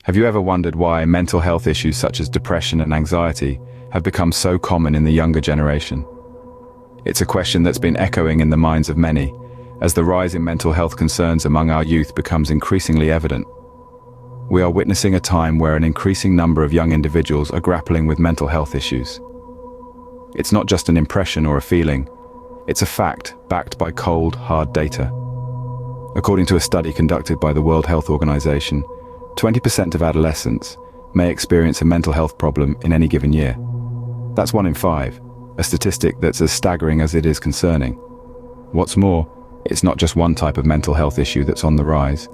Have you ever wondered why mental health issues such as depression and anxiety have become so common in the younger generation? It's a question that's been echoing in the minds of many, as the rise in mental health concerns among our youth becomes increasingly evident. We are witnessing a time where an increasing number of young individuals are grappling with mental health issues. It's not just an impression or a feeling, it's a fact backed by cold, hard data. According to a study conducted by the World Health Organization, 20% of adolescents may experience a mental health problem in any given year. That's 1 in 5, a statistic that's as staggering as it is concerning. What's more, it's not just one type of mental health issue that's on the rise.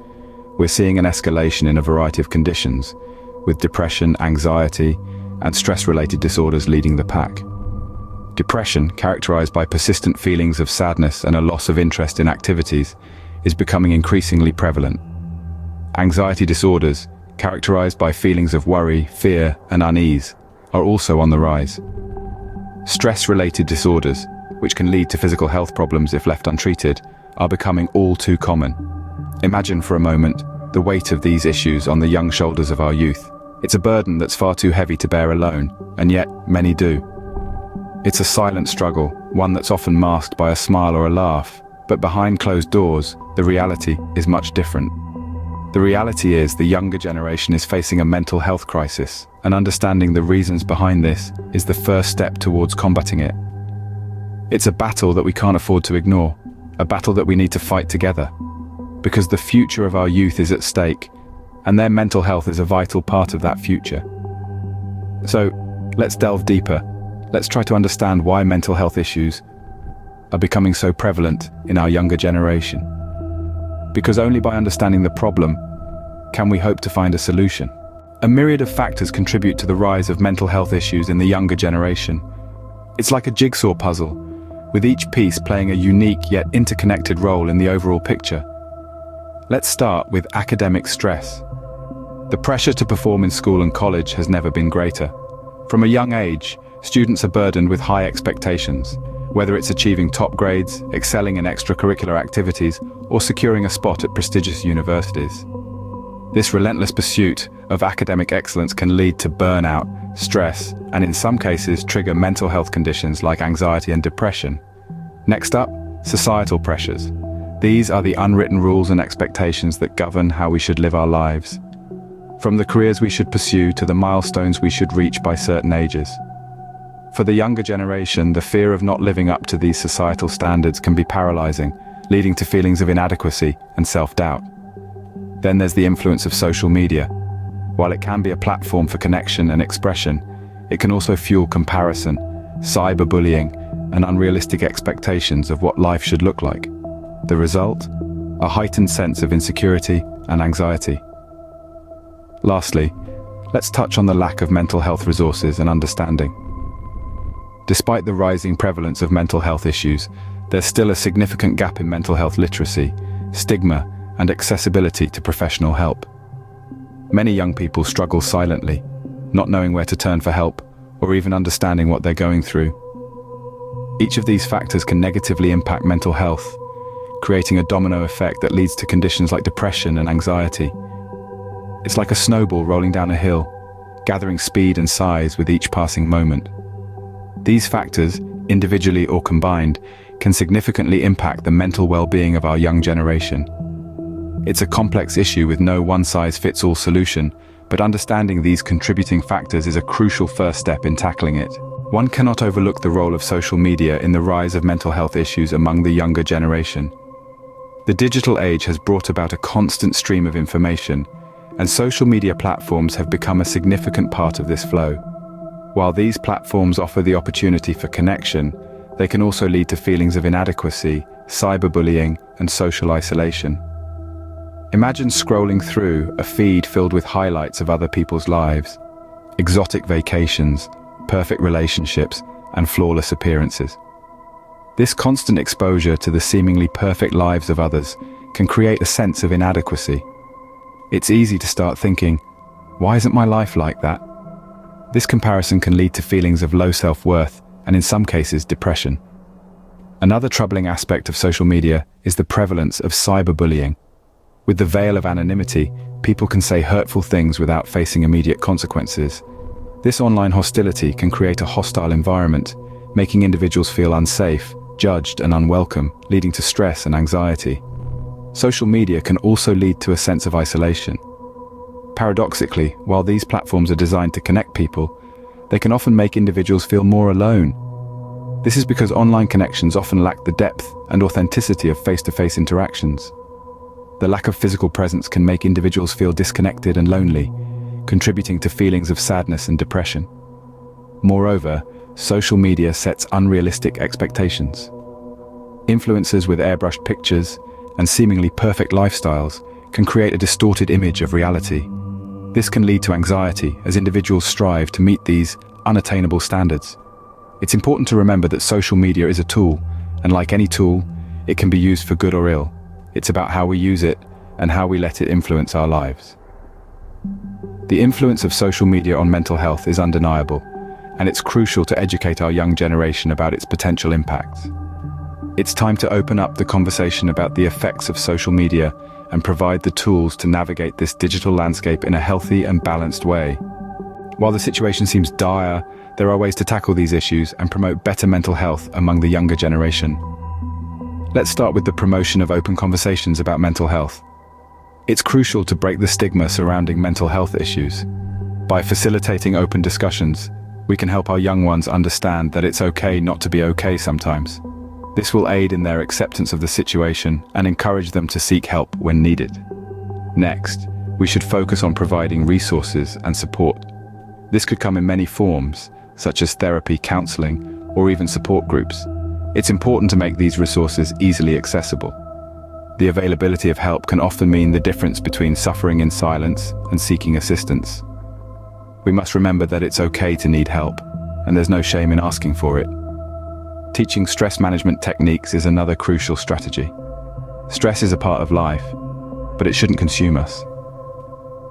We're seeing an escalation in a variety of conditions, with depression, anxiety, and stress-related disorders leading the pack. Depression, characterized by persistent feelings of sadness and a loss of interest in activities, is becoming increasingly prevalent. Anxiety disorders, characterized by feelings of worry, fear, and unease, are also on the rise. Stress-related disorders, which can lead to physical health problems if left untreated, are becoming all too common. Imagine for a moment the weight of these issues on the young shoulders of our youth. It's a burden that's far too heavy to bear alone, and yet many do. It's a silent struggle, one that's often masked by a smile or a laugh, but behind closed doors, the reality is much different. The reality is the younger generation is facing a mental health crisis, and understanding the reasons behind this is the first step towards combating it. It's a battle that we can't afford to ignore, a battle that we need to fight together, because the future of our youth is at stake, and their mental health is a vital part of that future. So, let's delve deeper. Let's try to understand why mental health issues are becoming so prevalent in our younger generation. Because only by understanding the problem can we hope to find a solution. A myriad of factors contribute to the rise of mental health issues in the younger generation. It's like a jigsaw puzzle, with each piece playing a unique yet interconnected role in the overall picture. Let's start with academic stress. The pressure to perform in school and college has never been greater. From a young age, students are burdened with high expectations, whether it's achieving top grades, excelling in extracurricular activities, or securing a spot at prestigious universities. This relentless pursuit of academic excellence can lead to burnout, stress, and in some cases trigger mental health conditions like anxiety and depression. Next up, societal pressures. These are the unwritten rules and expectations that govern how we should live our lives. From the careers we should pursue to the milestones we should reach by certain ages. For the younger generation, the fear of not living up to these societal standards can be paralyzing, leading to feelings of inadequacy and self-doubt. Then there's the influence of social media. While it can be a platform for connection and expression, it can also fuel comparison, cyberbullying, and unrealistic expectations of what life should look like. The result? A heightened sense of insecurity and anxiety. Lastly, let's touch on the lack of mental health resources and understanding. Despite the rising prevalence of mental health issues, there's still a significant gap in mental health literacy, stigma, and accessibility to professional help. Many young people struggle silently, not knowing where to turn for help, or even understanding what they're going through. Each of these factors can negatively impact mental health, creating a domino effect that leads to conditions like depression and anxiety. It's like a snowball rolling down a hill, gathering speed and size with each passing moment. These factors, individually or combined, can significantly impact the mental well-being of our young generation. It's a complex issue with no one-size-fits-all solution, but understanding these contributing factors is a crucial first step in tackling it. One cannot overlook the role of social media in the rise of mental health issues among the younger generation. The digital age has brought about a constant stream of information, and social media platforms have become a significant part of this flow. While these platforms offer the opportunity for connection, they can also lead to feelings of inadequacy, cyberbullying, and social isolation. Imagine scrolling through a feed filled with highlights of other people's lives, exotic vacations, perfect relationships, and flawless appearances. This constant exposure to the seemingly perfect lives of others can create a sense of inadequacy. It's easy to start thinking, why isn't my life like that? This comparison can lead to feelings of low self-worth and in some cases depression. Another troubling aspect of social media is the prevalence of cyberbullying. With the veil of anonymity, People can say hurtful things without facing immediate consequences. This online hostility can create a hostile environment, making individuals feel unsafe, judged, and unwelcome, leading to stress and anxiety. Social media can also lead to a sense of isolation. Paradoxically, while these platforms are designed to connect people, they can often make individuals feel more alone. This is because online connections often lack the depth and authenticity of face-to-face interactions. The lack of physical presence can make individuals feel disconnected and lonely, contributing to feelings of sadness and depression. Moreover, social media sets unrealistic expectations. Influencers with airbrushed pictures and seemingly perfect lifestyles can create a distorted image of reality. This can lead to anxiety as individuals strive to meet these unattainable standards. It's important to remember that social media is a tool, and like any tool, it can be used for good or ill. It's about how we use it and how we let it influence our lives. The influence of social media on mental health is undeniable, and it's crucial to educate our young generation about its potential impacts. It's time to open up the conversation about the effects of social media and provide the tools to navigate this digital landscape in a healthy and balanced way. While the situation seems dire, there are ways to tackle these issues and promote better mental health among the younger generation. Let's start with the promotion of open conversations about mental health. It's crucial to break the stigma surrounding mental health issues. By facilitating open discussions, we can help our young ones understand that it's okay not to be okay sometimes. This will aid in their acceptance of the situation and encourage them to seek help when needed. Next, we should focus on providing resources and support. This could come in many forms, such as therapy, counseling, or even support groups. It's important to make these resources easily accessible. The availability of help can often mean the difference between suffering in silence and seeking assistance. We must remember that it's okay to need help, and there's no shame in asking for it. Teaching stress management techniques is another crucial strategy. Stress is a part of life, but it shouldn't consume us.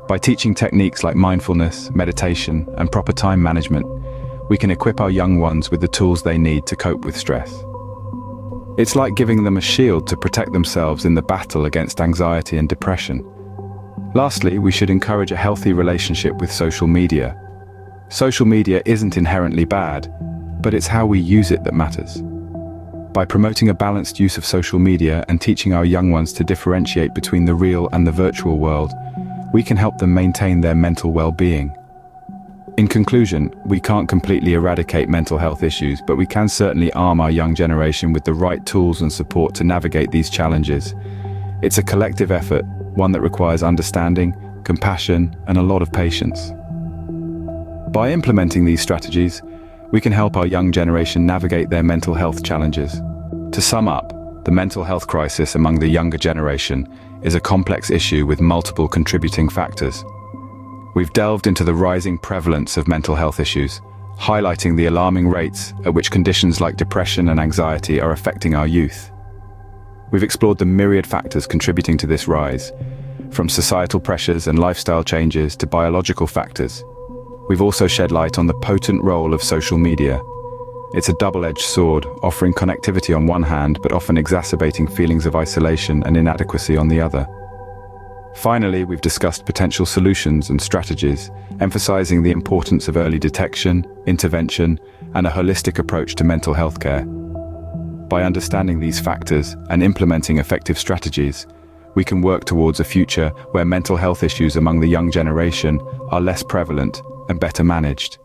By teaching techniques like mindfulness, meditation, and proper time management, we can equip our young ones with the tools they need to cope with stress. It's like giving them a shield to protect themselves in the battle against anxiety and depression. Lastly, we should encourage a healthy relationship with social media. Social media isn't inherently bad, but it's how we use it that matters. By promoting a balanced use of social media and teaching our young ones to differentiate between the real and the virtual world, we can help them maintain their mental well-being. In conclusion, we can't completely eradicate mental health issues, but we can certainly arm our young generation with the right tools and support to navigate these challenges. It's a collective effort, one that requires understanding, compassion, and a lot of patience. By implementing these strategies, we can help our young generation navigate their mental health challenges. To sum up, the mental health crisis among the younger generation is a complex issue with multiple contributing factors. We've delved into the rising prevalence of mental health issues, highlighting the alarming rates at which conditions like depression and anxiety are affecting our youth. We've explored the myriad factors contributing to this rise, from societal pressures and lifestyle changes to biological factors. We've also shed light on the potent role of social media. It's a double-edged sword, offering connectivity on one hand, but often exacerbating feelings of isolation and inadequacy on the other. Finally, we've discussed potential solutions and strategies, emphasizing the importance of early detection, intervention, and a holistic approach to mental health care. By understanding these factors and implementing effective strategies, we can work towards a future where mental health issues among the young generation are less prevalent and better managed.